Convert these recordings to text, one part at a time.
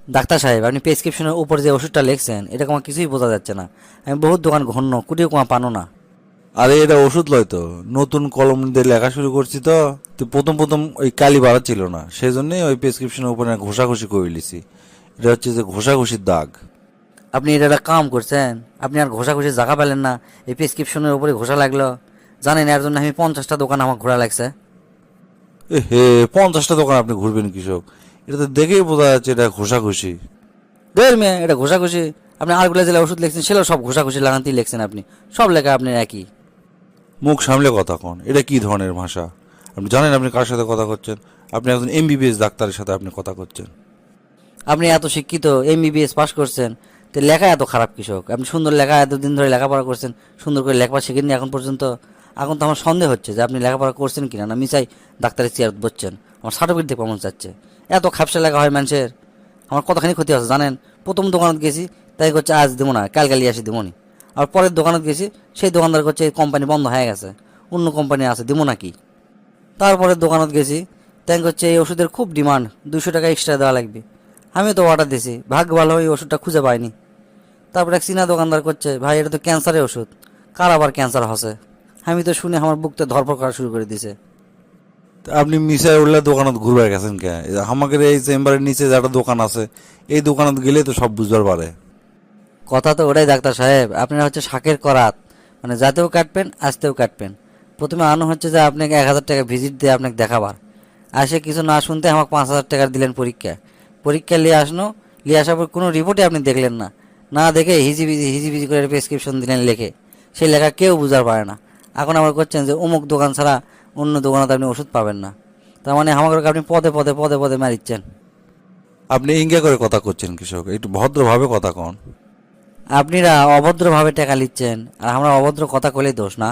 Doctor সাহেব, আপনি প্রেসক্রিপশনের উপর যে ওষুধটা লিখছেন এটা আমার কিছুই বোঝা যাচ্ছে না। আমি বহুত দোকান ঘন্য কুটিও কমা পানো না। আরে এটা ওষুধ লয় তো, নতুন কলম দিয়ে লেখা শুরু করছি তো। তো প্রথম প্রথম ওই কালি বাড়া ছিল না, সেই জন্যই ওই প্রেসক্রিপশনের উপরে ঘষাঘষি করে লিছি। এটা হচ্ছে যে ঘষাঘষির দাগ। আপনি এটা একটা কাম করছেন, আপনি আর ঘষাঘষি জায়গা পেলেন না, এই প্রেসক্রিপশনের উপরে ঘষা লাগলো। জানেন এর জন্য আমি 50টা দোকান আমার ঘোরা লাগছে। এ হে, 50টা দোকান আপনি ঘুরবেন কৃষক? এটা তো দেখেই বোঝা যাচ্ছে এটা ঘষাঘষি। দেড় মেয়ে এটা ঘষাঘষি? আপনি আরগুলা জেলা ওষুধ লিখছেন সেগুলো সব ঘষাঘষি লাগাতেই লিখছেন আপনি। সব লেখা আপনার একই। মুখ সামলে কথা কন, এটা কি ধরনের ভাষা? আপনি জানেন আপনি কার সাথে কথা করছেন? আপনি একজন এমবিবিএস ডাক্তারের সাথে আপনি কথা করছেন। আপনি এত শিক্ষিত, এমবিবিএস পাস করছেন, তো লেখা এত খারাপ কৃষক? আপনি সুন্দর লেখা এতদিন ধরে লেখাপড়া করছেন, সুন্দর করে লেখাপড়া শিখেননি এখন পর্যন্ত। এখন তো আমার সন্দেহ হচ্ছে যে আপনি লেখাপড়া করছেন কিনা, না মিসাই ডাক্তারের চেয়ার বসছেন। আমার সার্টিফিকেট দিয়ে প্রমাণ চাচ্ছে। এত খাপসা লেখা হয় মানুষের। আমার কতখানি ক্ষতি আছে জানেন? প্রথম দোকানত গেছি, তাই করছে আজ দেবো না, কাল কালি আসি দেবো নি। আর পরের দোকানত গেছি, সেই দোকানদার করছে এই কোম্পানি বন্ধ হয়ে গেছে, অন্য কোম্পানি আছে, দেবো নাকি। তারপরে দোকানত গেছি, তাই করছে এই ওষুধের খুব ডিমান্ড, 200 টাকা এক্সট্রা দেওয়া লাগবে। আমি তো অর্ডার দিছি, ভাগ্য ভালো এই ওষুধটা খুঁজে পাইনি। তারপরে এক চীনা দোকানদার করছে ভাই এটা তো ক্যান্সারের ওষুধ। কার আবার ক্যান্সার হসে? আমি তো শুনে আমার বুকতে ধরপড় করা শুরু করে দিছে। তা আপনি মিসাই উল্লা দোকানত ঘুরবার গেছেন কে? আমাদের এই চেম্বারের নিচে যে একটা দোকান আছে, এই দোকানত গেলে তো সব বুঝবার পারে। কথা তো ওটাই ডাক্তার সাহেব, আপনারা হচ্ছে শাকের করাত, মানে যাতেও কাটবেন আসতেও কাটবেন। প্রথমে আনো হচ্ছে যে আপনাকে 1000 টাকা ভিজিট দিয়ে আপনাকে দেখাবার, আসে কিছু না শুনতে আমাকে 5000 টাকা দিলেন পরীক্ষা। পরীক্ষা নিয়ে আসনো, নিয়ে আসার পর কোনো রিপোর্টে আপনি দেখলেন না, না দেখে হিজিবিজি করে প্রেসক্রিপশন দিলেন লেখে। সেই লেখা কেউ বুঝার পারে না। এখন আবার করছেন যে অমুক দোকান ছাড়া অন্য দোকানে আপনি ওষুধ পাবেন না। তার মানে আমাকে আপনি পদে পদে পদে পদে মারিচ্ছেন। আপনি ইঙ্গা করে কথা করছেন কৃষক, একটু ভদ্রভাবে কথা কন। আপনিরা অভদ্রভাবে টাকা নিচ্ছেন, আর আমরা অভদ্র কথা কলেই দোষ না?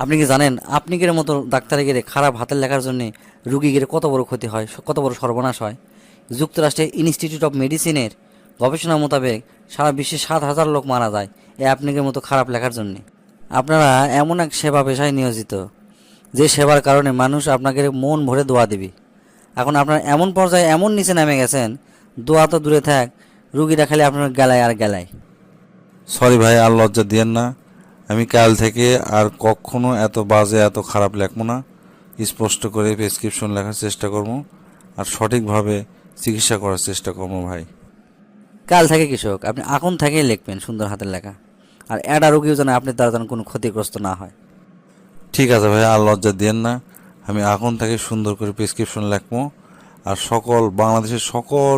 আপনি কি জানেন আপনি গের মতো ডাক্তারে গেলে খারাপ হাতের লেখার জন্য রুগী গেলে কত বড় ক্ষতি হয়, কত বড় সর্বনাশ হয়? যুক্তরাষ্ট্রের ইনস্টিটিউট অফ মেডিসিনের গবেষণা মোতাবেক সারা বিশ্বে 7,000 লোক মারা যায় এই আপনাদের মতো খারাপ লেখার জন্যে। আপনারা এমন এক সেবা পেশায় নিয়োজিত, যে সেবার কারণে মানুষ আপনাকে মন ভরে দোয়া দেবে। এখন আপনারা এমন পর্যায়ে এমন নিচে নেমে গেছেন, দোয়া তো দূরে থাক, রুগীরা খালি আপনার গেলায় আর গেলায়। সরি ভাই, আর লজ্জা দিয়েন না। আমি কাল থেকে আর কখনো এত বাজে এত খারাপ লেখবো না। স্পষ্ট করে প্রেসক্রিপশন লেখার চেষ্টা করবো, আর সঠিকভাবে চিকিৎসা করার চেষ্টা করবো ভাই। কাল থেকে কৃষক আপনি এখন থেকেই লিখবেন সুন্দর হাতের লেখা, আর এডা রোগীও যেন আপনার দ্বারা যেন কোনো ক্ষতিগ্রস্ত না হয়। ঠিক আছে ভাই, আর লজ্জা দিয়েন না। আমি এখন থেকে সুন্দর করে প্রেসক্রিপশন লেখবো, আর সকল বাংলাদেশের সকল